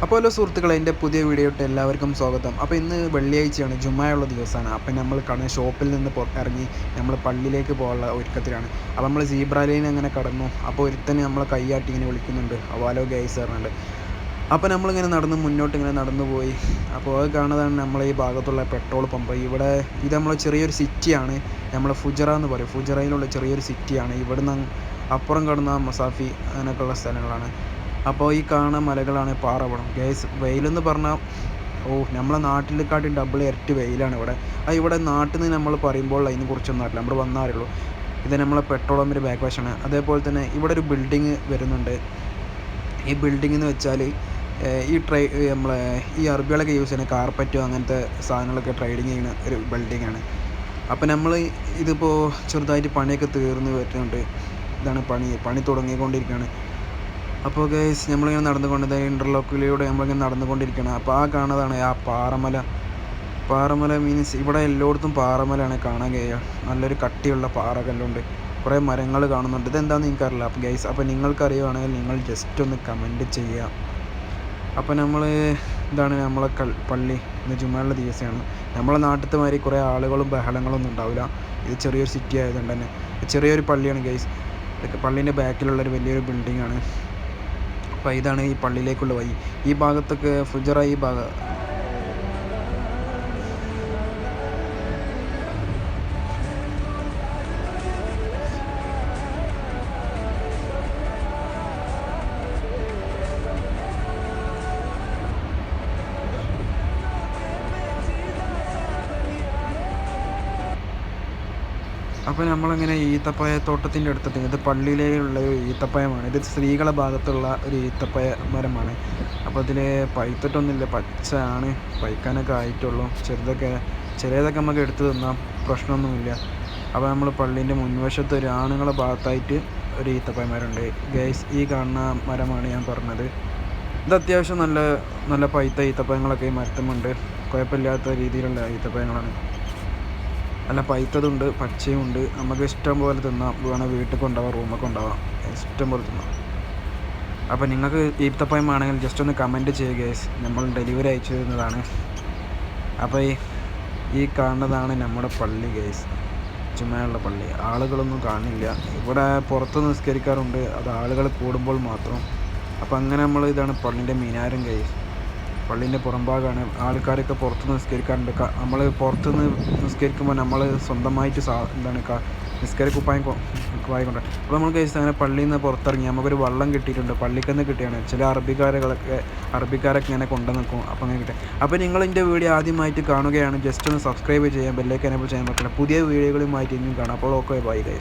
അപ്പോൾ ഹലോ സുഹൃത്തുക്കളെ, എൻ്റെ പുതിയ വീഡിയോയിട്ട് എല്ലാവർക്കും സ്വാഗതം. അപ്പോൾ ഇന്ന് വെള്ളിയാഴ്ചയാണ്, ജുമായുള്ള ദിവസമാണ്. അപ്പം നമ്മൾ ഷോപ്പിൽ നിന്ന് ഇറങ്ങി നമ്മൾ പള്ളിയിലേക്ക് പോകാനുള്ള ഒരുക്കത്തിലാണ്. അപ്പോൾ നമ്മൾ സീബ്ര ലൈൻ അങ്ങനെ കടന്നു. അപ്പോൾ ഒരുത്തന് നമ്മളെ കൈയാട്ടി ഇങ്ങനെ വിളിക്കുന്നുണ്ട്, വാലോ ഗൈസ് പറഞ്ഞുണ്ട്. അപ്പോൾ നമ്മളിങ്ങനെ മുന്നോട്ട് ഇങ്ങനെ നടന്നു പോയി. അപ്പോൾ അത് കാണുന്നതാണ് നമ്മളെ ഈ ഭാഗത്തുള്ള പെട്രോൾ പമ്പ്. ഇത് നമ്മളെ ചെറിയൊരു സിറ്റിയാണ്, നമ്മളെ ഫുജറ എന്ന് പറയും. ഫുജറയിലുള്ള ചെറിയൊരു സിറ്റിയാണ്. ഇവിടുന്ന് അപ്പുറം കടന്ന മസാഫി അങ്ങനെയൊക്കെയുള്ള സ്ഥലങ്ങളാണ്. അപ്പോൾ ഈ കാണുന്ന മലകളാണ് പാറവളം. ഗൈസ്, വെയിലെന്ന് പറഞ്ഞാൽ നമ്മളെ നാട്ടിലെക്കാട്ടും ഡബിൾ ഇരട്ടി വെയിലാണ് ഇവിടെ. ഇവിടെ നാട്ടിൽ നിന്ന് നമ്മൾ പറയുമ്പോൾ അതിനെ കുറിച്ചൊന്നും അറിയില്ല, നമ്മൾ വന്നാറുള്ളൂ. ഇത് നമ്മളെ പെട്രോൾ പമ്പിൻ്റെ ബാക്ക് വശമാണ്. അതേപോലെ തന്നെ ഇവിടെ ഒരു ബിൽഡിങ് വരുന്നുണ്ട്. ഈ ബിൽഡിംഗ് എന്ന് വെച്ചാൽ നമ്മളെ ഈ അറബികളൊക്കെ യൂസ് ചെയ്യുന്ന കാർപ്പറ്റോ അങ്ങനത്തെ സാധനങ്ങളൊക്കെ ട്രേഡിങ് ചെയ്യുന്ന ഒരു ബിൽഡിങ്ങാണ്. അപ്പോൾ നമ്മൾ ഇതിപ്പോൾ ചെറുതായിട്ട് പണിയൊക്കെ തീർന്ന് വരുന്നുണ്ട്. ഇതാണ് പണി തുടങ്ങിക്കൊണ്ടിരിക്കുകയാണ്. അപ്പോൾ ഗൈസ്, നമ്മളിങ്ങനെ നടന്നുകൊണ്ട് ഇൻ്റർലോക്കിലൂടെ നമ്മളിങ്ങനെ നടന്നുകൊണ്ടിരിക്കുകയാണ്. അപ്പോൾ ആ കാണുന്നതാണ് ആ പാറമല മീൻസ് ഇവിടെ എല്ലായിടത്തും പാറമലയാണ് കാണാൻ കഴിയുക. നല്ലൊരു കട്ടിയുള്ള പാറകല്ലുണ്ട്, കുറേ മരങ്ങൾ കാണുന്നുണ്ട്. ഇതെന്താണെന്ന് എനിക്കറിയില്ല. അപ്പോൾ ഗൈസ്, അപ്പോൾ നിങ്ങൾക്കറിയുവാണെങ്കിൽ നിങ്ങൾ ജസ്റ്റ് ഒന്ന് കമൻറ്റ് ചെയ്യുക. അപ്പോൾ ഇതാണ് നമ്മളെ പള്ളി. ഇന്ന് ജുമാനുള്ള ദിവസമാണ്. നമ്മളെ നാട്ടിലത്തെ മാതിരി കുറേ ആളുകളും ബഹളങ്ങളൊന്നും ഉണ്ടാവില്ല. ഇത് ചെറിയൊരു സിറ്റി ആയതുകൊണ്ട് തന്നെ ചെറിയൊരു പള്ളിയാണ് ഗൈസ്. പള്ളീൻ്റെ ബാക്കിലുള്ളൊരു വലിയൊരു ബിൽഡിങ്ങാണ്. അപ്പോൾ ഇതാണ് ഈ പള്ളിയിലേക്കുള്ള വഴി. ഈ ഭാഗത്തൊക്കെ ഫുജറ ഈ ഭാഗം. അപ്പോൾ നമ്മളങ്ങനെ ഈത്തപ്പഴത്തോട്ടത്തിൻ്റെ അടുത്തെത്തി. ഇത് പള്ളിയിലുള്ള ഒരു ഈത്തപ്പഴമാണ്. ഇത് സ്ത്രീകളുടെ ഭാഗത്തുള്ള ഒരു ഈത്തപ്പഴ മരമാണ്. അപ്പോൾ ഇതിൽ പഴുത്തിട്ടൊന്നുമില്ല, പച്ചയാണ്, പഴുക്കാനൊക്കെ ആയിട്ടുള്ളൂ. ചെറിയതൊക്കെ നമുക്ക് എടുത്ത് തിന്നാം, പ്രശ്നമൊന്നുമില്ല. അപ്പോൾ നമ്മൾ പള്ളീൻ്റെ മുൻവശത്ത് ഒരു ആണുങ്ങളുടെ ഭാഗത്തായിട്ട് ഒരു ഈത്തപ്പഴ മരമുണ്ട്. ഗൈസ്, ഈ കാണുന്ന മരമാണ് ഞാൻ പറഞ്ഞത്. ഇത് അത്യാവശ്യം നല്ല പഴുത്ത ഈത്തപ്പഴങ്ങളൊക്കെ ഈ മരത്തുമുണ്ട്. കുഴപ്പമില്ലാത്ത രീതിയിലുള്ള ഈത്തപ്പഴങ്ങളാണ്. നല്ല പഴുത്തതുണ്ട്, പച്ചയുണ്ട്. നമുക്ക് ഇഷ്ടം പോലെ തിന്നാം. വേണം വീട്ടിൽ കൊണ്ടുപോകാം, റൂമിൽ കൊണ്ടുപോകാം, ഇഷ്ടം പോലെ തിന്നാം. അപ്പോൾ നിങ്ങൾക്ക് ഈത്തപ്പഴം ആണെങ്കിൽ ജസ്റ്റ് ഒന്ന് കമൻറ്റ് ചെയ്യുക ഗൈസ്, നമ്മൾ ഡെലിവറി അയച്ചു തരുന്നതാണ്. അപ്പോൾ ഈ കാണുന്നതാണ് നമ്മുടെ പള്ളി ഗൈസ്, ജുമായുള്ള പള്ളി. ആളുകളൊന്നും കാണില്ല. ഇവിടെ പുറത്ത് നിസ്കരിക്കാറുണ്ട്, അത് ആളുകൾ കൂടുമ്പോൾ മാത്രം. അപ്പോൾ അങ്ങനെ ഇതാണ് പള്ളിൻ്റെ മിനാരം ഗൈസ്. പള്ളീൻ്റെ പുറംഭാഗമാണ്. ആൾക്കാരൊക്കെ പുറത്ത് നിസ്കരിക്കാറുണ്ട്. നമ്മൾ പുറത്തുനിന്ന് നിസ്കരിക്കുമ്പോൾ നമ്മൾ സ്വന്തമായിട്ട് നിസ്കരിക്കുപ്പായം കൊണ്ട്. അപ്പോൾ നമ്മൾ കഴിച്ച് അങ്ങനെ പള്ളിയിൽ നിന്ന് പുറത്തിറങ്ങി നമുക്കൊരു വള്ളം കിട്ടിയിട്ടുണ്ട്. പള്ളിക്കന്ന് കിട്ടിയാണ്. ചില അറബിക്കാരൊക്കെ ഇങ്ങനെ കൊണ്ടു നിൽക്കും. അപ്പോൾ അങ്ങനെ കിട്ടും. അപ്പോൾ നിങ്ങൾ എൻ്റെ വീഡിയോ ആദ്യമായിട്ട് കാണുകയാണ്, ജസ്റ്റ് ഒന്ന് സബ്സ്ക്രൈബ് ചെയ്യാൻ, ബെല്ലൈക്കൻ എനേബിൾ ചെയ്യാൻ പറ്റില്ല. പുതിയ വീഡിയോകളുമായിട്ട് ഇനിയും കാണാം. അപ്പോൾ ഓക്കെ, ബൈ ഗൈസ്.